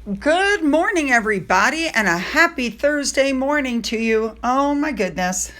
Good morning, everybody, and a happy Thursday morning to you. Oh my goodness.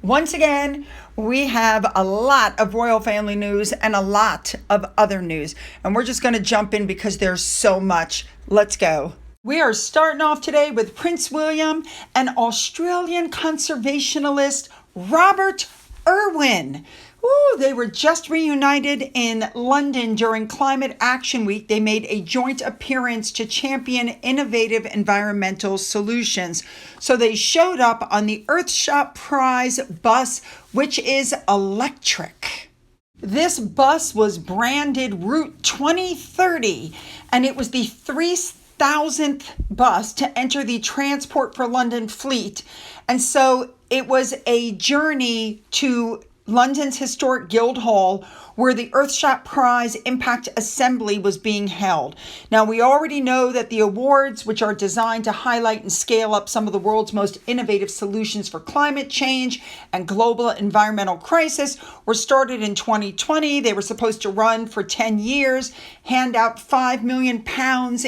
Once again, we have a lot of royal family news and a lot of other news. And we're just going to jump in because there's so much. Let's go. We are starting off today with Prince William and Australian conservationist Robert Irwin. Ooh, they were just reunited in London during Climate Action Week. They made a joint appearance to champion innovative environmental solutions. So they showed up on the Earthshot Prize bus, which is electric. This bus was branded Route 2030, and it was the 3,000th bus to enter the Transport for London fleet. And so it was a journey to London's historic Guildhall, where the Earthshot Prize Impact Assembly was being held. Now, we already know that the awards, which are designed to highlight and scale up some of the world's most innovative solutions for climate change and global environmental crisis, were started in 2020. They were supposed to run for 10 years, hand out £5 million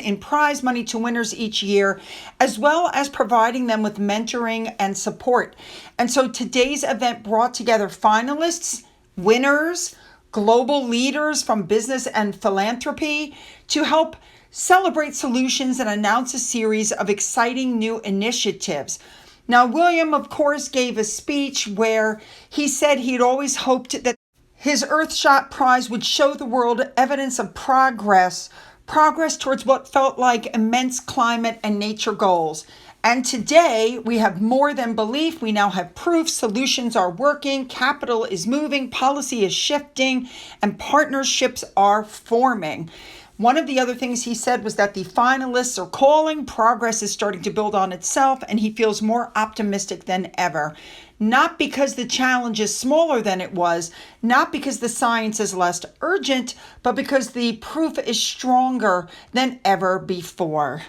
in prize money to winners each year, as well as providing them with mentoring and support. And so today's event brought together finalists, winners, global leaders from business and philanthropy to help celebrate solutions and announce a series of exciting new initiatives. Now, William, of course, gave a speech where he said he'd always hoped that his Earthshot Prize would show the world evidence of progress towards what felt like immense climate and nature goals. And today, we have more than belief. We now have proof. Solutions are working. Capital is moving. Policy is shifting. And partnerships are forming. One of the other things he said was that the finalists are calling. Progress is starting to build on itself. And he feels more optimistic than ever. Not because the challenge is smaller than it was. Not because the science is less urgent. But because the proof is stronger than ever before.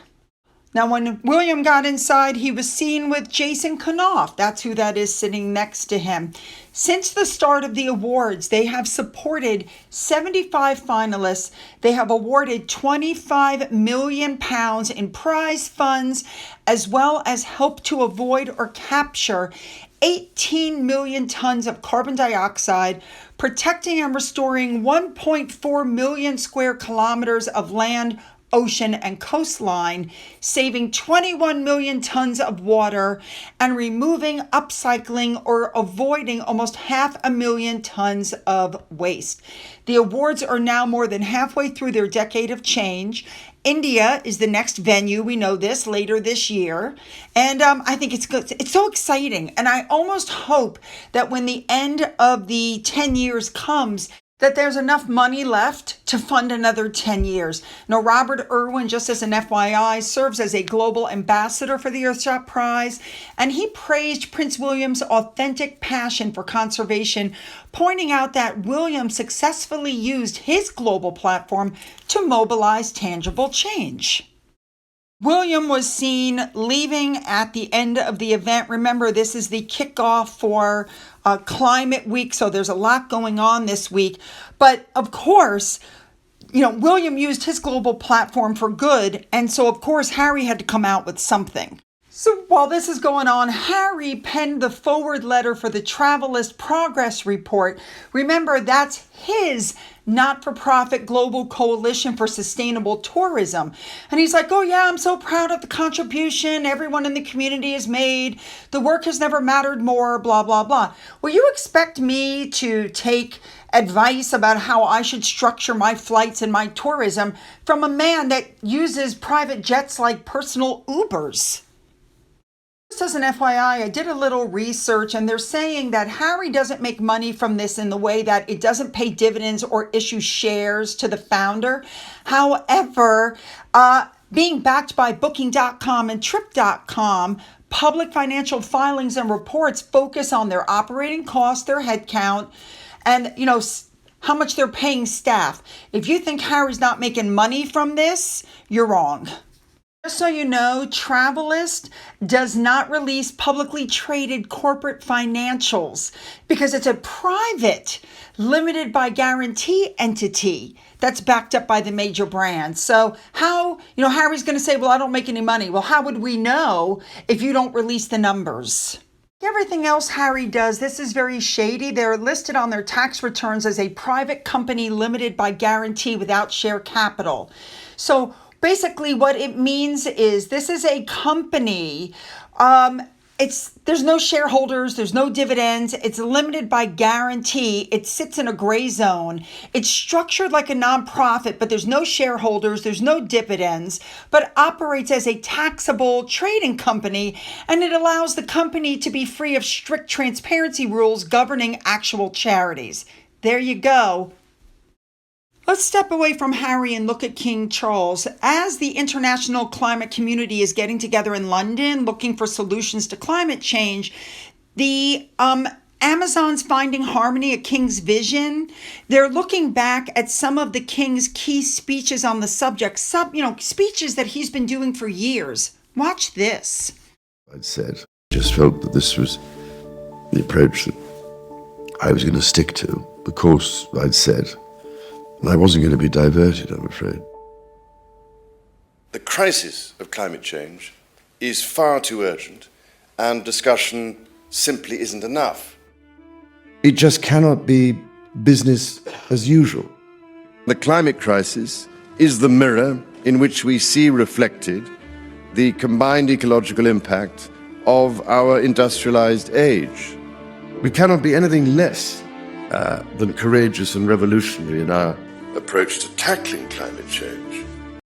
Now, when William got inside, he was seen with Jason Kanoff. That's who that is sitting next to him. Since the start of the awards, they have supported 75 finalists. They have awarded £25 million in prize funds, as well as helped to avoid or capture 18 million tons of carbon dioxide, protecting and restoring 1.4 million square kilometers of land, ocean, and coastline, saving 21 million tons of water, and removing, upcycling, or avoiding almost 500,000 tons of waste. The awards are now more than halfway through their decade of change. India is the next venue. We know this later this year. And I think it's good. It's so exciting. And I almost hope that when the end of the 10 years comes, that there's enough money left to fund another 10 years. Now, Robert Irwin, just as an FYI, serves as a global ambassador for the Earthshot Prize, and he praised Prince William's authentic passion for conservation, pointing out that William successfully used his global platform to mobilize tangible change. William was seen leaving at the end of the event. Remember, this is the kickoff for Climate Week, so there's a lot going on this week. But of course, William used his global platform for good, and so of course Harry had to come out with something. So while this is going on, Harry penned the forward letter for the Travalyst Progress Report. Remember, that's his not-for-profit global coalition for sustainable tourism. And he's like, oh yeah, I'm so proud of the contribution everyone in the community has made. The work has never mattered more, blah, blah, blah. Well, you expect me to take advice about how I should structure my flights and my tourism from a man that uses private jets like personal Ubers? Just as an FYI, I did a little research, and they're saying that Harry doesn't make money from this in the way that it doesn't pay dividends or issue shares to the founder. However, being backed by Booking.com and Trip.com, public financial filings and reports focus on their operating costs, their headcount, and, how much they're paying staff. If you think Harry's not making money from this, you're wrong. Just so you know, Travalyst does not release publicly traded corporate financials because it's a private, limited by guarantee entity that's backed up by the major brands. So how, Harry's going to say, well, I don't make any money. Well, how would we know if you don't release the numbers? Everything else Harry does, this is very shady. They're listed on their tax returns as a private company limited by guarantee without share capital. So basically what it means is this is a company. There's no shareholders, there's no dividends, it's limited by guarantee, it sits in a gray zone. It's structured like a nonprofit, but there's no shareholders, there's no dividends, but operates as a taxable trading company, and it allows the company to be free of strict transparency rules governing actual charities. There you go. Let's step away from Harry and look at King Charles. As the international climate community is getting together in London, looking for solutions to climate change, the Amazon's Finding Harmony, A King's Vision, they're looking back at some of the King's key speeches on the subject, speeches that he's been doing for years. Watch this. I'd said, just felt that this was the approach that I was going to stick to. The course I'd said. And I wasn't going to be diverted, I'm afraid. The crisis of climate change is far too urgent, and discussion simply isn't enough. It just cannot be business as usual. The climate crisis is the mirror in which we see reflected the combined ecological impact of our industrialized age. We cannot be anything less than courageous and revolutionary in our approach to tackling climate change.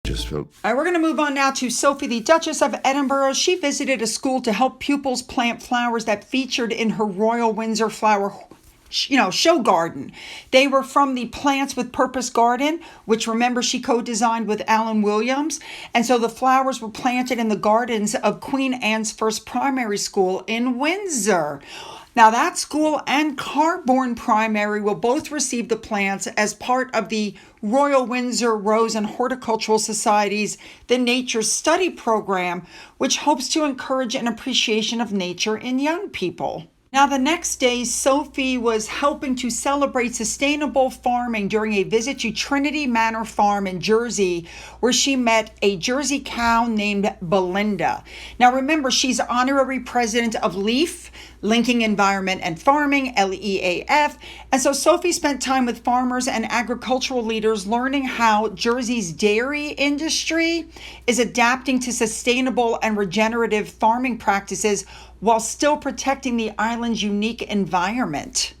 Just felt. All right, we're going to move on now to Sophie, the Duchess of Edinburgh. She visited a school to help pupils plant flowers that featured in her Royal Windsor flower show garden. They were from the Plants with Purpose garden, which, remember, she co-designed with Alan Williams. And so the flowers were planted in the gardens of Queen Anne's First Primary School in Windsor. Now, that school and Carborne Primary will both receive the plants as part of the Royal Windsor Rose and Horticultural Society's The Nature Study Program, which hopes to encourage an appreciation of nature in young people. Now, the next day, Sophie was helping to celebrate sustainable farming during a visit to Trinity Manor Farm in Jersey, where she met a Jersey cow named Belinda. Now, remember, she's honorary president of LEAF, Linking Environment and Farming, LEAF. And so Sophie spent time with farmers and agricultural leaders learning how Jersey's dairy industry is adapting to sustainable and regenerative farming practices while still protecting the island's unique environment.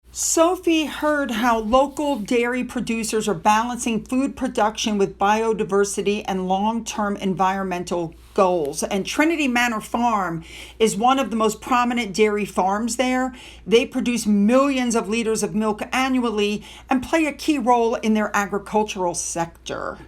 Sophie heard how local dairy producers are balancing food production with biodiversity and long-term environmental goals. And Trinity Manor Farm is one of the most prominent dairy farms there. They produce millions of liters of milk annually and play a key role in their agricultural sector.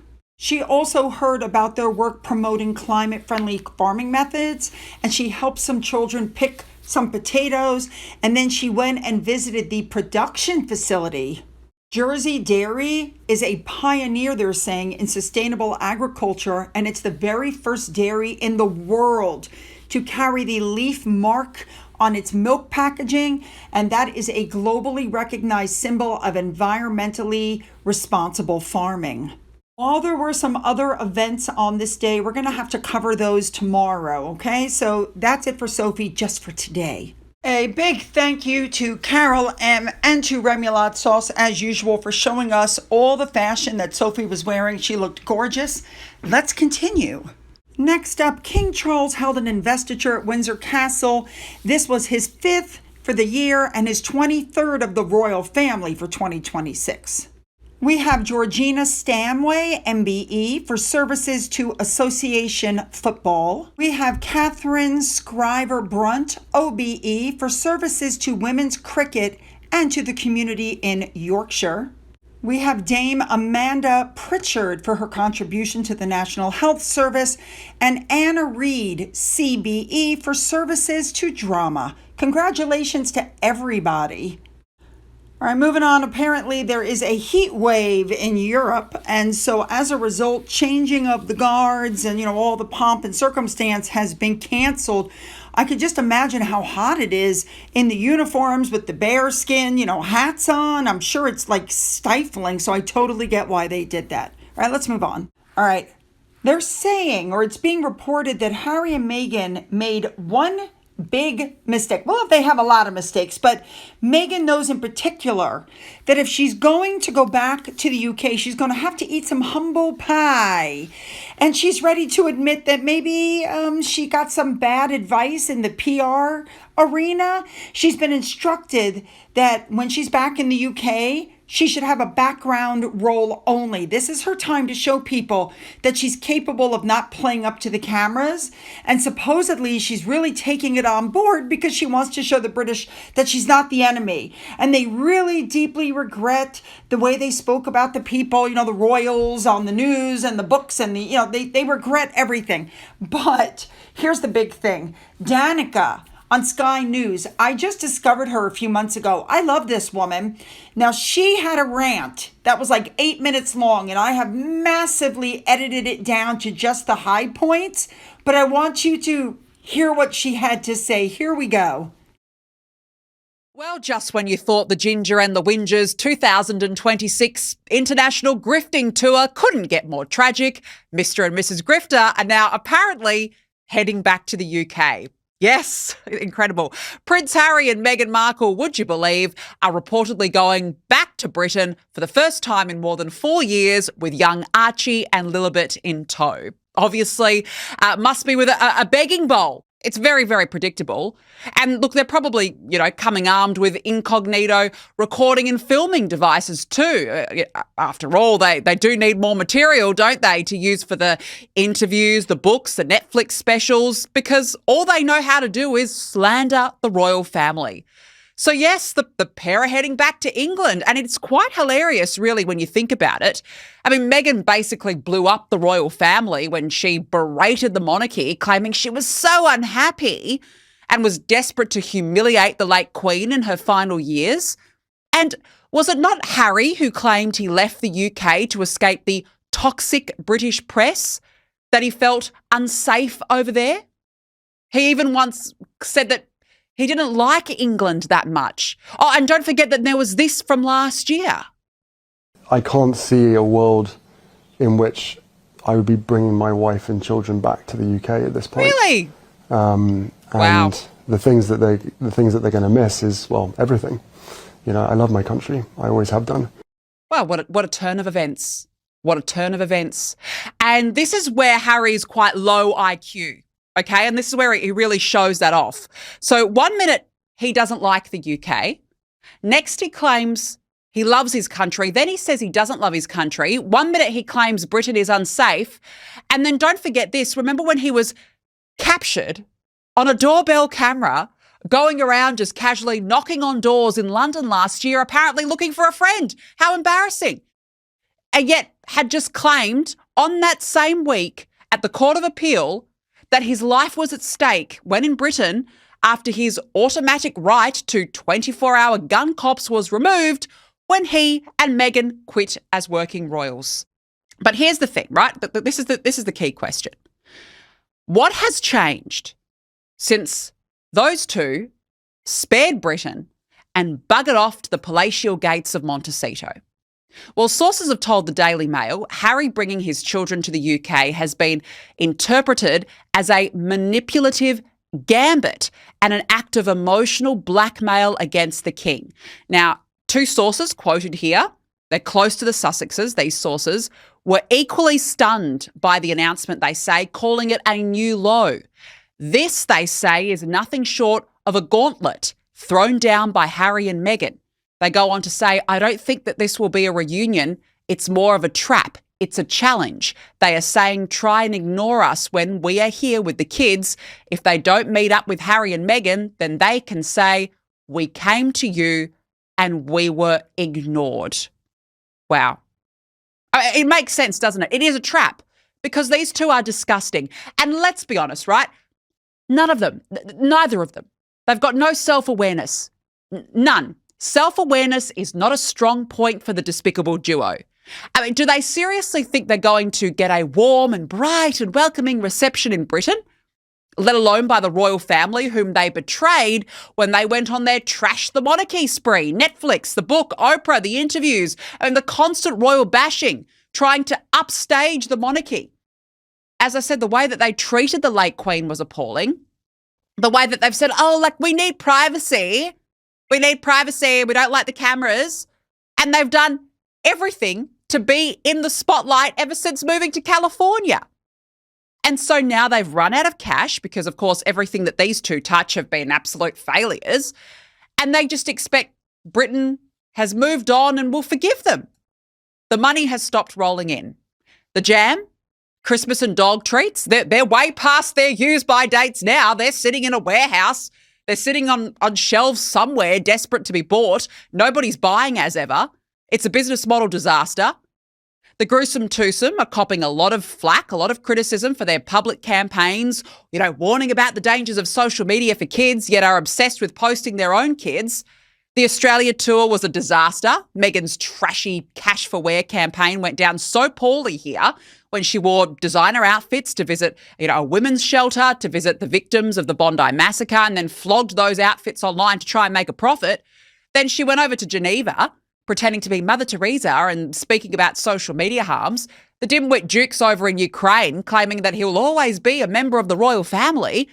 She also heard about their work promoting climate-friendly farming methods, and she helped some children pick some potatoes, and then she went and visited the production facility. Jersey Dairy is a pioneer, they're saying, in sustainable agriculture, and it's the very first dairy in the world to carry the LEAF mark on its milk packaging, and that is a globally recognized symbol of environmentally responsible farming. While there were some other events on this day, we're going to have to cover those tomorrow, okay? So that's it for Sophie just for today. A big thank you to Carol M. and to Remoulade Sauce, as usual, for showing us all the fashion that Sophie was wearing. She looked gorgeous. Let's continue. Next up, King Charles held an investiture at Windsor Castle. This was his 5th for the year and his 23rd of the royal family for 2026. We have Georgina Stanway, MBE, for services to Association Football. We have Catherine Scriver-Brunt, OBE, for services to women's cricket and to the community in Yorkshire. We have Dame Amanda Pritchard for her contribution to the National Health Service, and Anna Reed, CBE, for services to drama. Congratulations to everybody. All right, moving on. Apparently, there is a heat wave in Europe. And so, as a result, changing of the guards and, all the pomp and circumstance has been canceled. I could just imagine how hot it is in the uniforms with the bear skin, hats on. I'm sure it's like stifling. So, I totally get why they did that. All right, let's move on. All right. They're saying, or it's being reported, that Harry and Meghan made one big mistake. Well, they have a lot of mistakes, but Meghan knows in particular that if she's going to go back to the UK, she's going to have to eat some humble pie. And she's ready to admit that maybe she got some bad advice in the PR arena. She's been instructed that when she's back in the UK, she should have a background role only. This is her time to show people that she's capable of not playing up to the cameras. And supposedly she's really taking it on board because she wants to show the British that she's not the enemy. And they really deeply regret the way they spoke about the people, the royals on the news and the books and they regret everything. But here's the big thing. Danica on Sky News. I just discovered her a few months ago. I love this woman. Now, she had a rant that was like 8 minutes long, and I have massively edited it down to just the high points, but I want you to hear what she had to say. Here we go. Well, just when you thought the Ginger and the Whingers 2026 International Grifting Tour couldn't get more tragic, Mr. and Mrs. Grifter are now apparently heading back to the UK. Yes, incredible. Prince Harry and Meghan Markle, would you believe, are reportedly going back to Britain for the first time in more than 4 years with young Archie and Lilibet in tow. Obviously, must be with a begging bowl. It's very, very predictable. And look, they're probably, coming armed with incognito recording and filming devices too. After all, they do need more material, don't they, to use for the interviews, the books, the Netflix specials, because all they know how to do is slander the royal family. So yes, the pair are heading back to England, and it's quite hilarious, really, when you think about it. I mean, Meghan basically blew up the royal family when she berated the monarchy, claiming she was so unhappy and was desperate to humiliate the late Queen in her final years. And was it not Harry who claimed he left the UK to escape the toxic British press, that he felt unsafe over there? He even once said that he didn't like England that much. Oh, and don't forget that there was this from last year. I can't see a world in which I would be bringing my wife and children back to the UK at this point. Really? And wow. The things that they're going to miss is, well, everything. I love my country. I always have done. Well, what a turn of events. What a turn of events. And this is where Harry's quite low IQ. Okay, and this is where he really shows that off. So 1 minute he doesn't like the UK. Next he claims he loves his country. Then he says he doesn't love his country. 1 minute he claims Britain is unsafe. And then don't forget this. Remember when he was captured on a doorbell camera going around just casually knocking on doors in London last year, apparently looking for a friend? How embarrassing. And yet had just claimed on that same week at the Court of Appeal that his life was at stake when in Britain, after his automatic right to 24-hour gun cops was removed, when he and Meghan quit as working royals. But here's the thing, right? This is the key question. What has changed since those two spared Britain and buggered off to the palatial gates of Montecito? Well, sources have told the Daily Mail Harry bringing his children to the UK has been interpreted as a manipulative gambit and an act of emotional blackmail against the king. Now, two sources quoted here, they're close to the Sussexes, these sources, were equally stunned by the announcement, they say, calling it a new low. This, they say, is nothing short of a gauntlet thrown down by Harry and Meghan. They go on to say, I don't think that this will be a reunion. It's more of a trap. It's a challenge. They are saying, try and ignore us when we are here with the kids. If they don't meet up with Harry and Meghan, then they can say, we came to you and we were ignored. Wow. It makes sense, doesn't it? It is a trap because these two are disgusting. And let's be honest, right? None of them, neither of them. They've got no self-awareness. None. Self-awareness is not a strong point for the despicable duo. I mean, do they seriously think they're going to get a warm and bright and welcoming reception in Britain? Let alone by the royal family whom they betrayed when they went on their trash the monarchy spree. Netflix, the book, Oprah, the interviews, and the constant royal bashing, trying to upstage the monarchy. As I said, the way that they treated the late Queen was appalling. The way that they've said, oh, like, we need privacy. We need privacy. We don't like the cameras. And they've done everything to be in the spotlight ever since moving to California. And so now they've run out of cash because, of course, everything that these two touch have been absolute failures. And they just expect Britain has moved on and will forgive them. The money has stopped rolling in. The jam, Christmas and dog treats, they're way past their use-by dates now. They're sitting in a warehouse. They're sitting on shelves somewhere, desperate to be bought. Nobody's buying as ever. It's a business model disaster. The gruesome twosome are copping a lot of flack, a lot of criticism for their public campaigns, warning about the dangers of social media for kids, yet are obsessed with posting their own kids. The Australia tour was a disaster. Meghan's trashy cash for wear campaign went down so poorly here when she wore designer outfits to visit, a women's shelter, to visit the victims of the Bondi massacre, and then flogged those outfits online to try and make a profit. Then she went over to Geneva, pretending to be Mother Teresa and speaking about social media harms. The dimwit Duke's over in Ukraine, claiming that he'll always be a member of the royal family.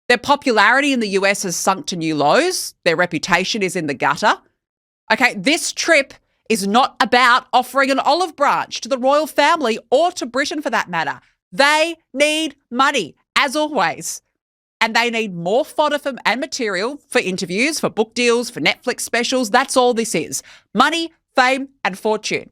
Their popularity in the US has sunk to new lows. Their reputation is in the gutter. Okay, this trip is not about offering an olive branch to the royal family or to Britain for that matter. They need money, as always. And they need more fodder and material for interviews, for book deals, for Netflix specials. That's all this is. Money, fame, and fortune.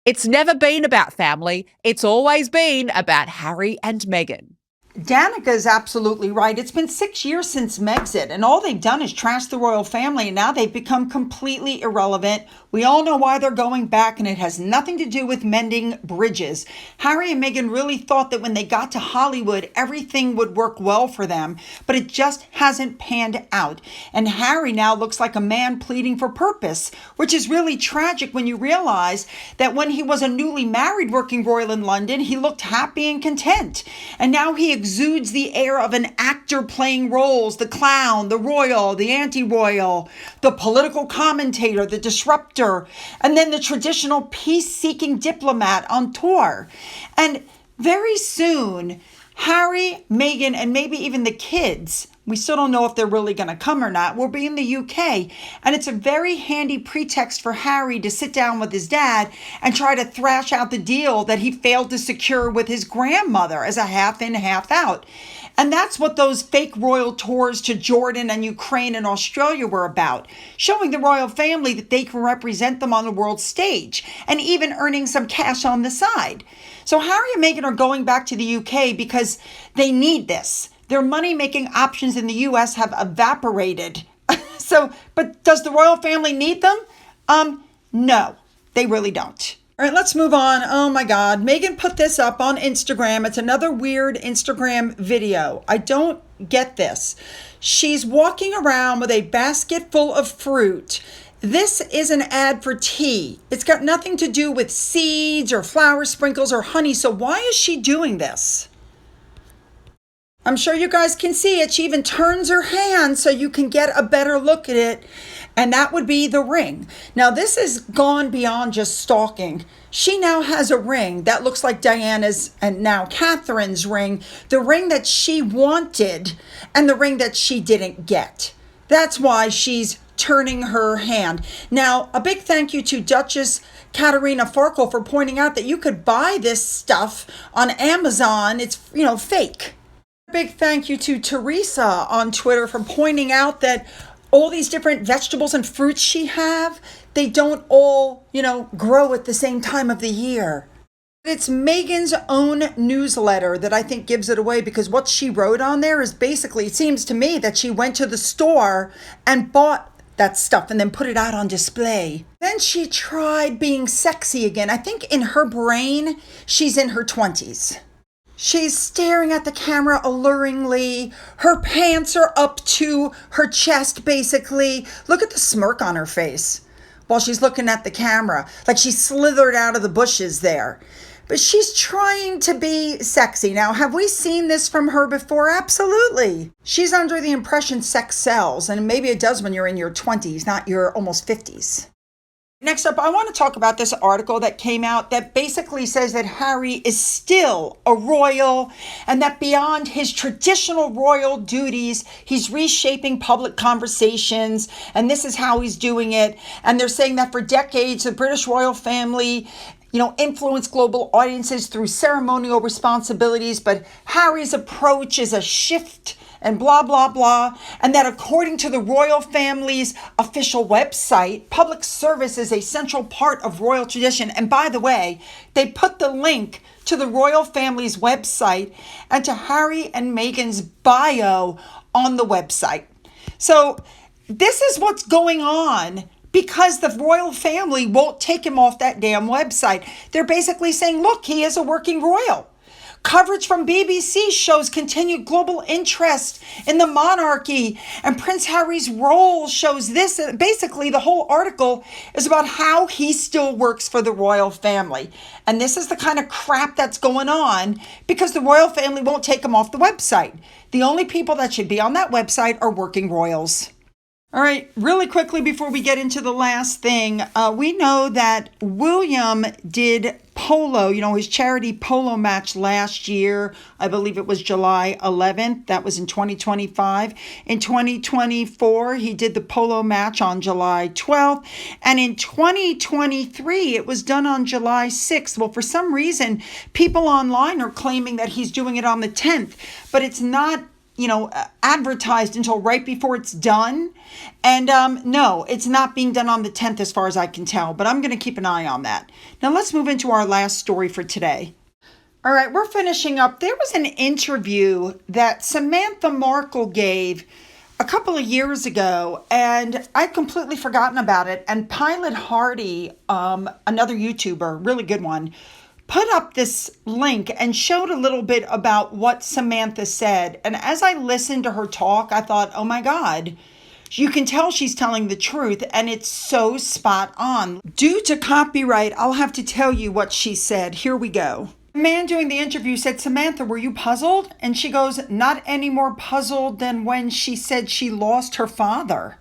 It's never been about family. It's always been about Harry and Meghan. Danica is absolutely right. It's been 6 years since Megxit, and all they've done is trash the royal family, and now they've become completely irrelevant. We all know why they're going back, and it has nothing to do with mending bridges. Harry and Meghan really thought that when they got to Hollywood, everything would work well for them, but it just hasn't panned out. And Harry now looks like a man pleading for purpose, which is really tragic when you realize that when he was a newly married working royal in London, he looked happy and content. And now he exudes the air of an actor playing roles, the clown, the royal, the anti-royal, the political commentator, the disruptor, and then the traditional peace-seeking diplomat on tour. And very soon, Harry, Meghan, and maybe even the kids, we still don't know if they're really going to come or not, will be in the UK. And it's a very handy pretext for Harry to sit down with his dad and try to thrash out the deal that he failed to secure with his grandmother as a half in, half out. And that's what those fake royal tours to Jordan and Ukraine and Australia were about, showing the royal family that they can represent them on the world stage and even earning some cash on the side. So Harry and Meghan are going back to the UK because they need this. Their money-making options in the U.S. have evaporated. But does the royal family need them? No, they really don't. All right, let's move on. Oh my God, Meghan put this up on Instagram. It's another weird Instagram video. I don't get this. She's walking around with a basket full of fruit. This is an ad for tea. It's got nothing to do with seeds or flour sprinkles or honey. So why is she doing this? I'm sure you guys can see it. She even turns her hand so you can get a better look at it. And that would be the ring. Now, this has gone beyond just stalking. She now has a ring that looks like Diana's and now Catherine's ring, the ring that she wanted and the ring that she didn't get. That's why she's turning her hand. Now, a big thank you to Duchess Katerina Farkle for pointing out that you could buy this stuff on Amazon. It's, fake. Big thank you to Teresa on Twitter for pointing out that all these different vegetables and fruits she have, they don't all, grow at the same time of the year. It's Meghan's own newsletter that I think gives it away, because what she wrote on there is basically, it seems to me that she went to the store and bought that stuff and then put it out on display. Then she tried being sexy again. I think in her brain, she's in her 20s. She's staring at the camera alluringly. Her pants are up to her chest, basically. Look at the smirk on her face while she's looking at the camera, like she slithered out of the bushes there. But she's trying to be sexy. Now, have we seen this from her before? Absolutely. She's under the impression sex sells, and maybe it does when you're in your 20s, not your almost 50s. Next up, I want to talk about this article that came out that basically says that Harry is still a royal and that beyond his traditional royal duties, he's reshaping public conversations, and this is how he's doing it. And they're saying that for decades, the British royal family influence global audiences through ceremonial responsibilities, but Harry's approach is a shift and blah, blah, blah. And that according to the royal family's official website, public service is a central part of royal tradition. And by the way, they put the link to the royal family's website and to Harry and Meghan's bio on the website. So this is what's going on because the royal family won't take him off that damn website. They're basically saying, look, he is a working royal. Coverage from BBC shows continued global interest in the monarchy, and Prince Harry's role shows this. Basically, the whole article is about how he still works for the royal family. And this is the kind of crap that's going on because the royal family won't take him off the website. The only people that should be on that website are working royals. All right, really quickly before we get into the last thing, we know that William did polo, his charity polo match last year. I believe it was July 11th. That was in 2025. In 2024, he did the polo match on July 12th. And in 2023, it was done on July 6th. Well, for some reason, people online are claiming that he's doing it on the 10th, but it's not advertised until right before it's done. And no, it's not being done on the 10th as far as I can tell, but I'm going to keep an eye on that. Now let's move into our last story for today. All right, we're finishing up. There was an interview that Samantha Markle gave a couple of years ago, and I'd completely forgotten about it. And Pilot Hardy, another YouTuber, really good one, put up this link and showed a little bit about what Samantha said. And as I listened to her talk, I thought, oh my God, you can tell she's telling the truth, and it's so spot on. Due to copyright, I'll have to tell you what she said. Here we go. The man doing the interview said, Samantha, were you puzzled? And she goes, not any more puzzled than when she said she lost her father.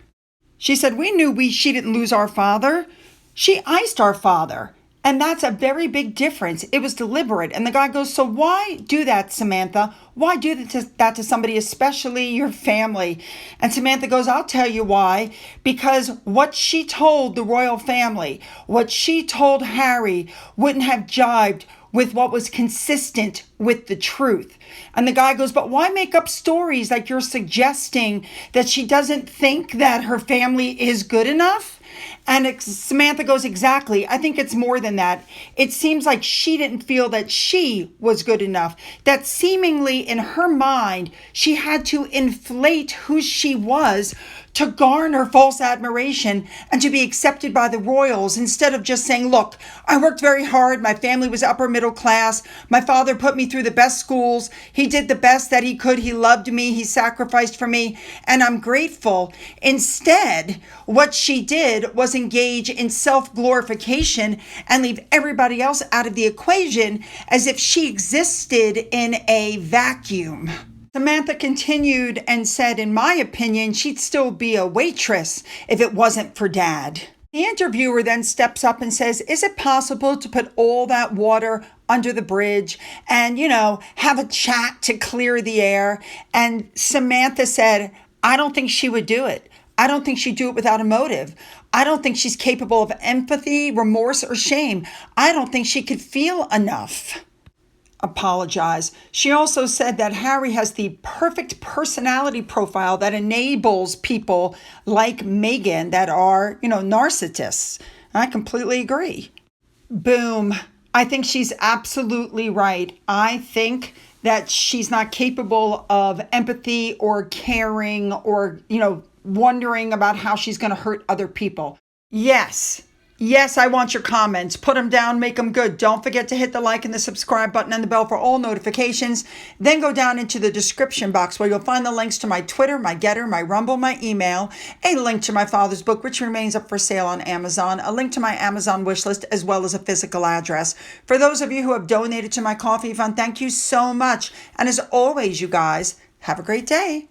She said, we knew she didn't lose our father. She iced our father. And that's a very big difference. It was deliberate. And the guy goes, so why do that, Samantha? Why do that to somebody, especially your family? And Samantha goes, I'll tell you why. Because what she told the royal family, what she told Harry wouldn't have jibed with what was consistent with the truth. And the guy goes, but why make up stories like you're suggesting that she doesn't think that her family is good enough? And Samantha goes, exactly. I think it's more than that. It seems like she didn't feel that she was good enough, that seemingly in her mind, she had to inflate who she was to garner false admiration and to be accepted by the royals instead of just saying, look, I worked very hard. My family was upper middle class. My father put me through the best schools. He did the best that he could. He loved me. He sacrificed for me. And I'm grateful. Instead, what she did was engage in self-glorification and leave everybody else out of the equation as if she existed in a vacuum. Samantha continued and said, in my opinion, she'd still be a waitress if it wasn't for Dad. The interviewer then steps up and says, is it possible to put all that water under the bridge and, have a chat to clear the air? And Samantha said, I don't think she would do it. I don't think she'd do it without a motive. I don't think she's capable of empathy, remorse, or shame. I don't think she could feel enough. Apologize. She also said that Harry has the perfect personality profile that enables people like Meghan that are, narcissists. I completely agree. Boom. I think she's absolutely right. I think that she's not capable of empathy or caring or, wondering about how she's going to hurt other people. Yes. Yes, I want your comments. Put them down, make them good. Don't forget to hit the like and the subscribe button and the bell for all notifications. Then go down into the description box where you'll find the links to my Twitter, my Gettr, my Rumble, my email, a link to my father's book, which remains up for sale on Amazon, a link to my Amazon wish list, as well as a physical address. For those of you who have donated to my coffee fund, thank you so much. And as always, you guys, have a great day.